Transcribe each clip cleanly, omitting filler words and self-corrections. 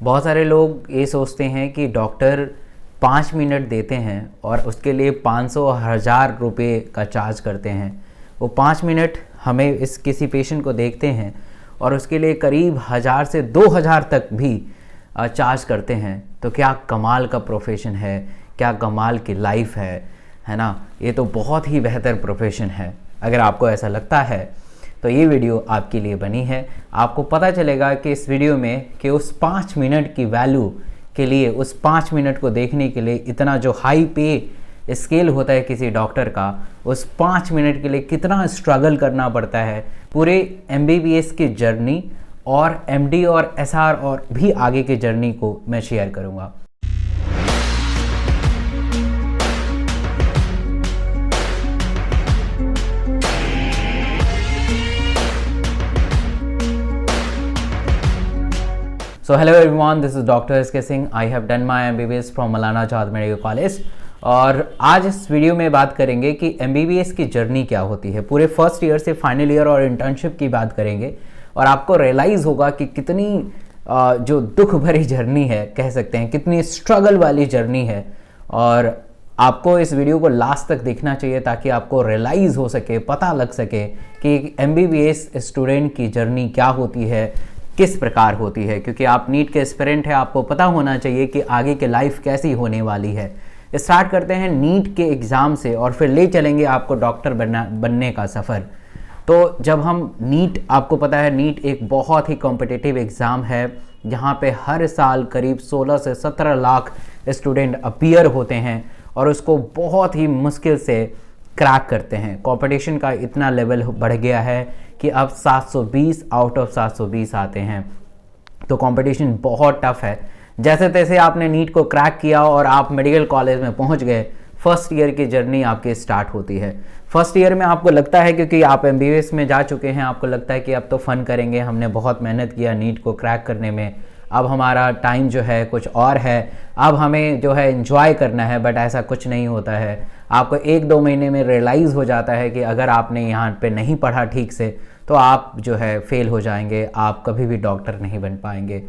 बहुत सारे लोग ये सोचते हैं कि डॉक्टर 5 मिनट देते हैं और उसके लिए 500,000 रुपये का चार्ज करते हैं। वो 5 मिनट हमें इस किसी पेशेंट को देखते हैं और उसके लिए करीब 1000 से 2000 तक भी चार्ज करते हैं। तो क्या कमाल का प्रोफेशन है, क्या कमाल की लाइफ है ना। ये तो बहुत ही बेहतर प्रोफेशन है। अगर आपको ऐसा लगता है तो ये वीडियो आपके लिए बनी है। आपको पता चलेगा कि इस वीडियो में कि उस 5 मिनट की वैल्यू के लिए, उस 5 मिनट को देखने के लिए इतना जो हाई पे स्केल होता है किसी डॉक्टर का, उस 5 मिनट के लिए कितना स्ट्रगल करना पड़ता है। पूरे MBBS की जर्नी और MD और SR और भी आगे की जर्नी को मैं शेयर करूँगा। So hello everyone, this is Dr. SK Singh. I have done my MBBS from Maulana Azad medical college. और आज इस वीडियो में बात करेंगे कि MBBS की जर्नी क्या होती है। पूरे फर्स्ट ईयर से फाइनल ईयर और इंटर्नशिप की बात करेंगे और आपको रियलाइज़ होगा कि कितनी जो दुख भरी जर्नी है, कह सकते हैं कितनी स्ट्रगल वाली जर्नी है। और आपको इस वीडियो को लास्ट तक देखना चाहिए ताकि आपको रियलाइज़ हो सके, पता लग सके कि MBBS स्टूडेंट की जर्नी क्या होती है, किस प्रकार होती है। क्योंकि आप नीट के एस्पिरेंट हैं, आपको पता होना चाहिए कि आगे की लाइफ कैसी होने वाली है। स्टार्ट करते हैं नीट के एग्ज़ाम से और फिर ले चलेंगे आपको डॉक्टर बनने का सफ़र। तो जब हम नीट, आपको पता है नीट एक बहुत ही कॉम्पिटिटिव एग्ज़ाम है जहाँ पे हर साल करीब 16 से 17 लाख स्टूडेंट अपीयर होते हैं और उसको बहुत ही मुश्किल से क्रैक करते हैं। कंपटीशन का इतना लेवल बढ़ गया है कि अब 720 आउट ऑफ 720 आते हैं। तो कंपटीशन बहुत टफ है। जैसे तैसे आपने नीट को क्रैक किया और आप मेडिकल कॉलेज में पहुंच गए, फर्स्ट ईयर की जर्नी आपकी स्टार्ट होती है। फर्स्ट ईयर में आपको लगता है, क्योंकि आप MBBS में जा चुके हैं, आपको लगता है कि अब तो फ़न करेंगे, हमने बहुत मेहनत किया नीट को क्रैक करने में, अब हमारा टाइम जो है कुछ और है, अब हमें जो है एंजॉय करना है। बट ऐसा कुछ नहीं होता है। आपको 1-2 महीने में रियलाइज़ हो जाता है कि अगर आपने यहाँ पे नहीं पढ़ा ठीक से तो आप जो है फेल हो जाएंगे, आप कभी भी डॉक्टर नहीं बन पाएंगे।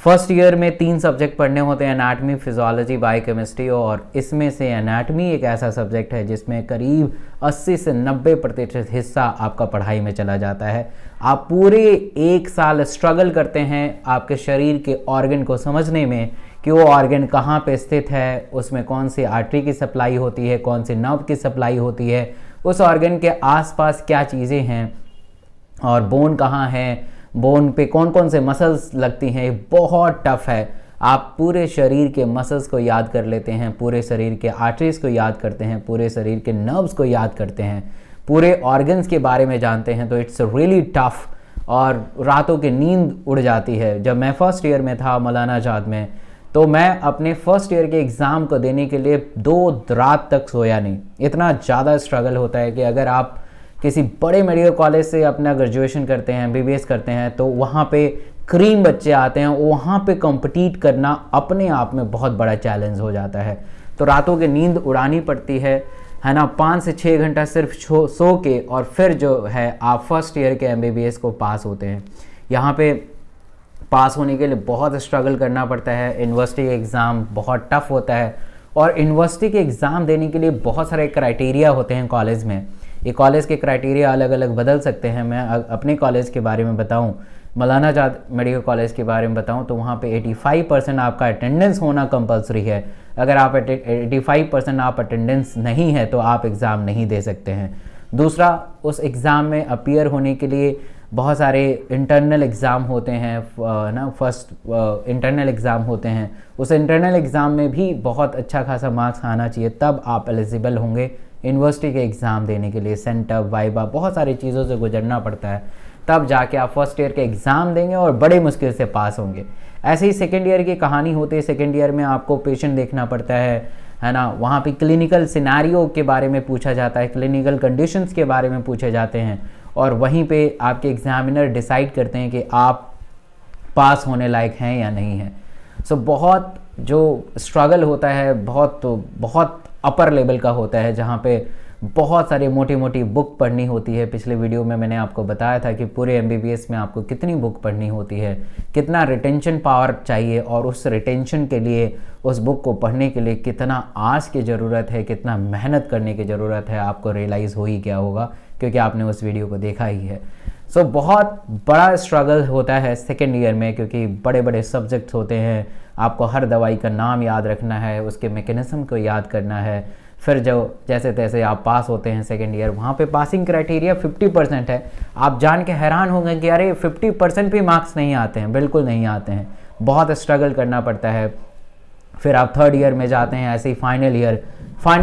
फर्स्ट ईयर में 3 सब्जेक्ट पढ़ने होते हैं, एनाटमी, फिजियोलॉजी, बायोकेमिस्ट्री। और इसमें से एनाटमी एक ऐसा सब्जेक्ट है जिसमें करीब 80 से 90% हिस्सा आपका पढ़ाई में चला जाता है। आप पूरे 1 साल स्ट्रगल करते हैं आपके शरीर के ऑर्गन को समझने में कि वो ऑर्गन कहाँ पे स्थित है, उसमें कौन सी आर्टरी की सप्लाई होती है, कौन सी नर्व की सप्लाई होती है, उस ऑर्गन के आसपास क्या चीज़ें हैं और बोन कहाँ है, बोन पे कौन कौन से मसल्स लगती हैं। बहुत टफ है। आप पूरे शरीर के मसल्स को याद कर लेते हैं, पूरे शरीर के आर्टरीज को याद करते हैं, पूरे शरीर के नर्व्स को याद करते हैं, पूरे ऑर्गन्स के बारे में जानते हैं। तो इट्स रियली टफ और रातों की नींद उड़ जाती है। जब मैं फर्स्ट ईयर में था मौलाना आज़ाद में, तो मैं अपने फर्स्ट ईयर के एग्ज़ाम को देने के लिए 2 रात तक सोया नहीं। इतना ज़्यादा स्ट्रगल होता है कि अगर आप किसी बड़े मेडिकल कॉलेज से अपना ग्रेजुएशन करते हैं, MBBS करते हैं, तो वहाँ पे क्रीम बच्चे आते हैं, वहाँ पे कॉम्पिटिट करना अपने आप में बहुत बड़ा चैलेंज हो जाता है। तो रातों की नींद उड़ानी पड़ती है ना। 5 से 6 घंटा सिर्फ सो के और फिर जो है आप फर्स्ट ईयर के MBBS को पास होते हैं। यहाँ पे पास होने के लिए बहुत स्ट्रगल करना पड़ता है। यूनिवर्सिटी के एग्ज़ाम बहुत टफ होता है और यूनिवर्सिटी के एग्ज़ाम देने के लिए बहुत सारे क्राइटेरिया होते हैं कॉलेज में। ये कॉलेज के क्राइटेरिया अलग अलग बदल सकते हैं। मैं अपने कॉलेज के बारे में बताऊं, मौलाना आज़ाद मेडिकल कॉलेज के बारे में बताऊं, तो वहाँ पे 85% आपका अटेंडेंस होना कंपलसरी है। अगर आप 85% आप अटेंडेंस नहीं है तो आप एग्ज़ाम नहीं दे सकते हैं। दूसरा, उस एग्ज़ाम में अपीयर होने के लिए बहुत सारे इंटरनल एग्ज़ाम होते हैं ना। फर्स्ट इंटरनल एग्ज़ाम होते हैं, उस इंटरनल एग्ज़ाम में भी बहुत अच्छा खासा मार्क्स आना चाहिए, तब आप एलिजिबल होंगे यूनिवर्सिटी के एग्ज़ाम देने के लिए। सेंटर, वाइबा, बहुत सारी चीज़ों से गुजरना पड़ता है, तब जाके आप फर्स्ट ईयर के एग्ज़ाम देंगे और बड़े मुश्किल से पास होंगे। ऐसे ही सेकेंड ईयर की कहानी होती है। सेकेंड ईयर में आपको पेशेंट देखना पड़ता है ना। वहाँ पे क्लिनिकल सिनारियो के बारे में पूछा जाता है, क्लिनिकल कंडीशंस के बारे में पूछे जाते हैं और वहीं पे आपके एग्ज़ामिनर डिसाइड करते हैं कि आप पास होने लायक हैं या नहीं हैं। सो बहुत जो स्ट्रगल होता है बहुत अपर लेवल का होता है, जहाँ पे बहुत सारी मोटी मोटी बुक पढ़नी होती है। पिछले वीडियो में मैंने आपको बताया था कि पूरे MBBS में आपको कितनी बुक पढ़नी होती है, कितना रिटेंशन पावर चाहिए, और उस रिटेंशन के लिए, उस बुक को पढ़ने के लिए कितना आस की ज़रूरत है, कितना मेहनत करने की ज़रूरत है, आपको रियलाइज़ हो ही गया होगा क्योंकि आपने उस वीडियो को देखा ही है। सो बहुत बड़ा स्ट्रगल होता है सेकेंड ईयर में, क्योंकि बड़े बड़े सब्जेक्ट्स होते हैं, आपको हर दवाई का नाम याद रखना है, उसके मैकेनिज्म को याद करना है। फिर जो जैसे तैसे आप पास होते हैं सेकेंड ईयर, वहाँ पे पासिंग क्राइटेरिया 50% है। आप जान के हैरान होंगे कि अरे 50% भी मार्क्स नहीं आते हैं। बिल्कुल नहीं आते हैं, बहुत स्ट्रगल करना पड़ता है। फिर आप थर्ड ईयर में जाते हैं, ऐसे ही फाइनल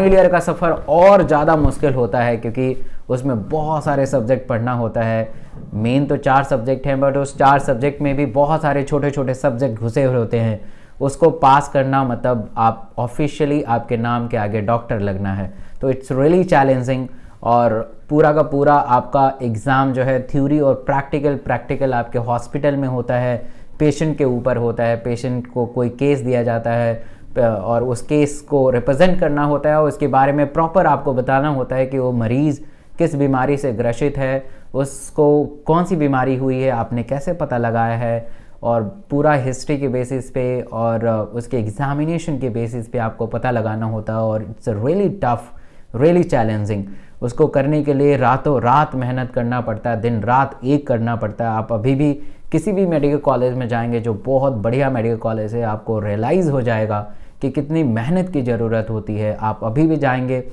ईयर का सफ़र और ज़्यादा मुश्किल होता है क्योंकि उसमें बहुत सारे सब्जेक्ट पढ़ना होता है। मेन तो 4 सब्जेक्ट हैं, बट उस 4 सब्जेक्ट में भी बहुत सारे छोटे छोटे सब्जेक्ट घुसे हुए होते हैं। उसको पास करना मतलब आप ऑफिशियली आपके नाम के आगे डॉक्टर लगना है। तो इट्स रियली चैलेंजिंग, और पूरा का पूरा आपका एग्ज़ाम जो है थ्योरी और प्रैक्टिकल आपके हॉस्पिटल में होता है, पेशेंट के ऊपर होता है। पेशेंट को कोई केस दिया जाता है और उस केस को रिप्रेजेंट करना होता है, और उसके बारे में प्रॉपर आपको बताना होता है कि वो मरीज़ किस बीमारी से ग्रसित है, उसको कौन सी बीमारी हुई है, आपने कैसे पता लगाया है, और पूरा हिस्ट्री के बेसिस पे और उसके एग्जामिनेशन के बेसिस पे आपको पता लगाना होता है। और it's really tough, really challenging. उसको करने के लिए रातों रात मेहनत करना पड़ता है, दिन रात एक करना पड़ता है। आप अभी भी किसी भी मेडिकल कॉलेज में जाएंगे जो बहुत बढ़िया मेडिकल कॉलेज है, आपको रियलाइज़ हो जाएगा कि कितनी मेहनत की ज़रूरत होती है। आप अभी भी जाएंगे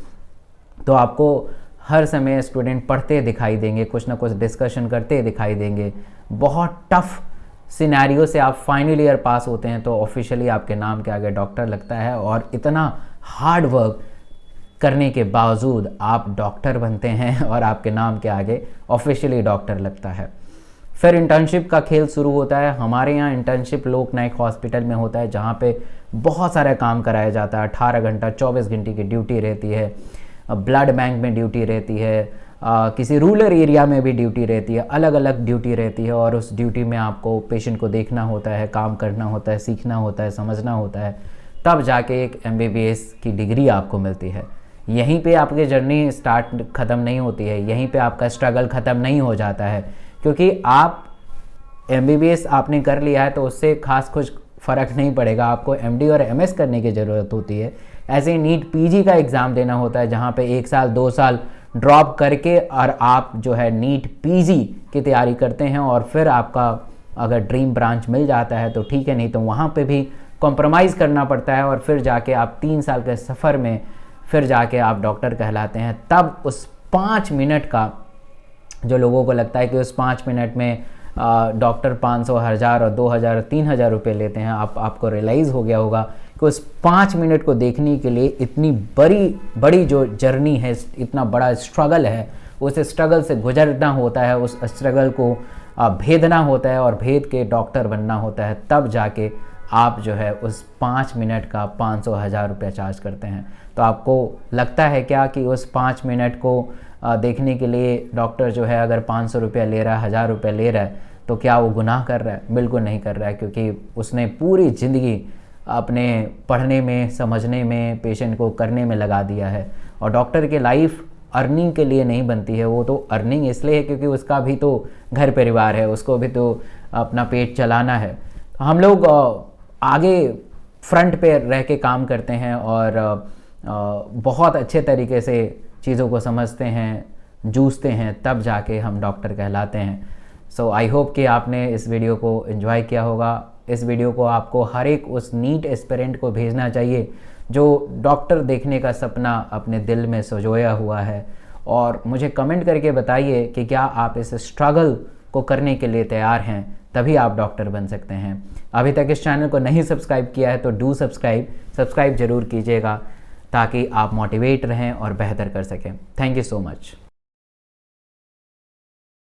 तो आपको हर समय स्टूडेंट पढ़ते दिखाई देंगे, कुछ ना कुछ डिस्कशन करते दिखाई देंगे। बहुत टफ सिनेरियो से आप फाइनल ईयर पास होते हैं तो ऑफिशियली आपके नाम के आगे डॉक्टर लगता है, और इतना हार्ड वर्क करने के बावजूद आप डॉक्टर बनते हैं और आपके नाम के आगे ऑफिशियली डॉक्टर लगता है। फिर इंटर्नशिप का खेल शुरू होता है। हमारे यहाँ इंटर्नशिप लोक नायक हॉस्पिटल में होता है, जहाँ पे बहुत सारा काम कराया जाता है। 18 घंटा 24 घंटे की ड्यूटी रहती है। ब्लड बैंक में ड्यूटी रहती है, किसी रूरल एरिया में भी ड्यूटी रहती है, अलग अलग ड्यूटी रहती है। और उस ड्यूटी में आपको पेशेंट को देखना होता है, काम करना होता है, सीखना होता है, समझना होता है, तब जाके एक MBBS की डिग्री आपको मिलती है। यहीं पे आपकी जर्नी ख़त्म नहीं होती है, यहीं पे आपका स्ट्रगल ख़त्म नहीं हो जाता है, क्योंकि आप MBBS आपने कर लिया है तो उससे खास कुछ फ़र्क नहीं पड़ेगा। आपको MD और MS करने की ज़रूरत होती है। ऐसे ही नीट PG का एग्ज़ाम देना होता है, जहाँ पे 1 साल 2 साल ड्रॉप करके और आप जो है नीट PG की तैयारी करते हैं, और फिर आपका अगर ड्रीम ब्रांच मिल जाता है तो ठीक है, नहीं तो वहाँ पे भी कॉम्प्रोमाइज़ करना पड़ता है। और फिर जाके आप 3 साल के सफ़र में फिर जाके आप डॉक्टर कहलाते हैं। तब उस 5 मिनट का, जो लोगों को लगता है कि उस 5 मिनट में डॉक्टर 500, 1000 और 2000 3000 रुपये लेते हैं, आपको रियलाइज़ हो गया होगा कि उस 5 मिनट को देखने के लिए इतनी बड़ी जो जर्नी है, इतना बड़ा स्ट्रगल है, उस स्ट्रगल से गुजरना होता है, उस स्ट्रगल को भेदना होता है और भेद के डॉक्टर बनना होता है। तब जाके आप जो है उस 5 मिनट का 500, 1000 रुपये चार्ज करते हैं। तो आपको लगता है क्या कि उस 5 मिनट को देखने के लिए डॉक्टर जो है अगर 500 रुपया ले रहा है, 1000 रुपये ले रहा है, तो क्या वो गुनाह कर रहा है? बिल्कुल नहीं कर रहा है, क्योंकि उसने पूरी ज़िंदगी अपने पढ़ने में, समझने में, पेशेंट को करने में लगा दिया है। और डॉक्टर की लाइफ अर्निंग के लिए नहीं बनती है, वो तो अर्निंग इसलिए है क्योंकि उसका भी तो घर परिवार है, उसको भी तो अपना पेट चलाना है। हम लोग आगे फ्रंट पे रह के काम करते हैं और बहुत अच्छे तरीके से चीज़ों को समझते हैं, जूझते हैं, तब जाके हम डॉक्टर कहलाते हैं। सो आई होप कि आपने इस वीडियो को एंजॉय किया होगा। इस वीडियो को आपको हर एक उस नीट एस्पिरेंट को भेजना चाहिए जो डॉक्टर देखने का सपना अपने दिल में संजोया हुआ है, और मुझे कमेंट करके बताइए कि क्या आप इस स्ट्रगल को करने के लिए तैयार हैं, तभी आप डॉक्टर बन सकते हैं। अभी तक इस चैनल को नहीं सब्सक्राइब किया है तो डू सब्सक्राइब ज़रूर कीजिएगा, ताकि आप मोटिवेट रहें और बेहतर कर सकें। Thank you so much.